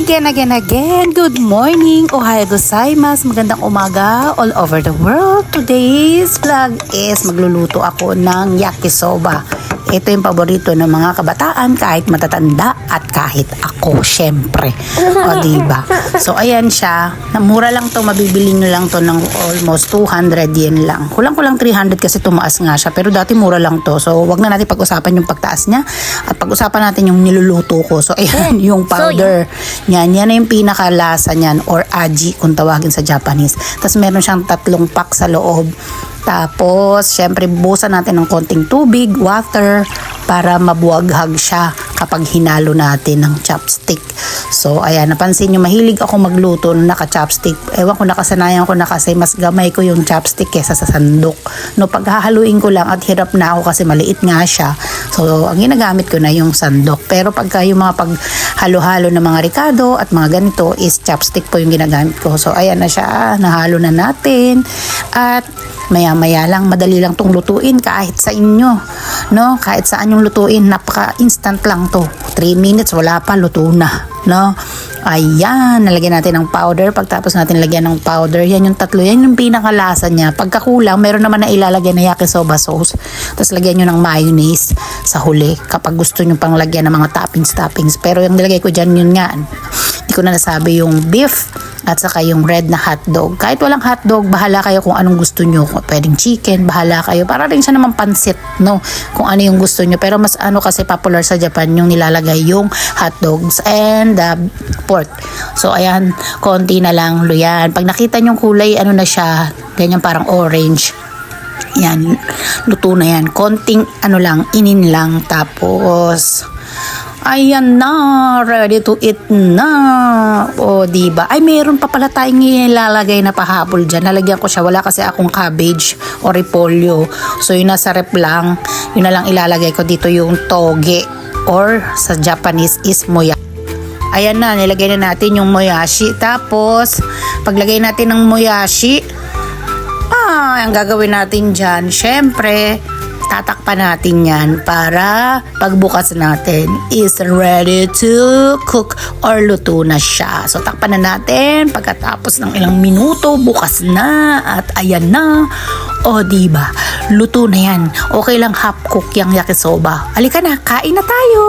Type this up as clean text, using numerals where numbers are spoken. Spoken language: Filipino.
Again. Good morning. Ohayo gozaimasu. Magandang umaga all over the world. Today's vlog is magluluto ako ng yakisoba. Ito yung paborito ng mga kabataan, kahit matatanda at kahit ako, syempre. O, diba? So, ayan siya. Mura lang to, mabibili nyo lang to ng almost 200 yen lang. Kulang-kulang 300 kasi tumaas nga siya. Pero dati mura lang to. So, wag na natin pag-usapan yung pagtaas niya. At pag-usapan natin yung niluluto ko. So, ayan, yung powder. Yan na yung pinakalasa niyan, or aji kung tawagin sa Japanese. Tapos meron siyang 3 pack sa loob. Tapos, syempre, buhusan natin ng konting tubig, water, para mabuwaghag siya kapag hinalo natin ng chopstick. So, ayan, napansin nyo, mahilig ako magluto ng naka-chopstick. Ewan ko, nakasanayan ko na kasi mas gamay ko yung chopstick kesa sa sandok. No, paghahaluin ko lang at hirap na ako kasi maliit nga siya. So, ang ginagamit ko na yung sandok. Pero pagka yung mga paghalo-halo ng mga ricado at mga ganito is chopstick po yung ginagamit ko. So, ayan na siya, nahalo na natin. At maya-maya lang, madali lang tong lutuin kahit sa inyo, no? Kahit saan yung lutuin, napaka-instant lang to. 3 minutes, wala pa, luto na, no? Ayan, nalagyan natin ng powder. Pagtapos natin lagyan ng powder, yan yung 3, yan yung pinakalasa niya. Pagkakulang, meron naman na ilalagay na yakisoba sauce. Tapos lagyan nyo ng mayonnaise sa huli kapag gusto nyo pang lagyan ng mga toppings. Pero yung nilagay ko dyan, yun nga, hindi ko na nasabi yung beef at saka yung red na hotdog. Kahit walang hotdog, bahala kayo kung anong gusto nyo. Pwedeng chicken, bahala kayo. Para rin siya naman pansit, no? Kung ano yung gusto nyo. Pero mas kasi popular sa Japan yung nilalagay yung hotdogs and pork. So, ayan, konti na lang luyan. Pag nakita nyo yung kulay, ano na siya, ganyan parang orange. Yan, luto na yan. Konting inin lang. Tapos, ayan na, ready to eat na. O, diba? Ay, meron pa pala tayong nilalagay na pahabol dyan. Nalagyan ko siya. Wala kasi akong cabbage o repolyo. So, yun nasa rep lang. Yun na lang ilalagay ko dito yung toge, or sa Japanese is moya. Ayan na, nilagay na natin yung moyashi. Tapos, paglagay natin ng moyashi, ang gagawin natin dyan, syempre, tatakpan natin yan para pagbukas natin is ready to cook or luto na siya. So, takpan na natin. Pagkatapos ng ilang minuto, bukas na. At ayan na. O, diba? Luto na yan. Okay lang half cook yung yakisoba. Halika na, kain na tayo!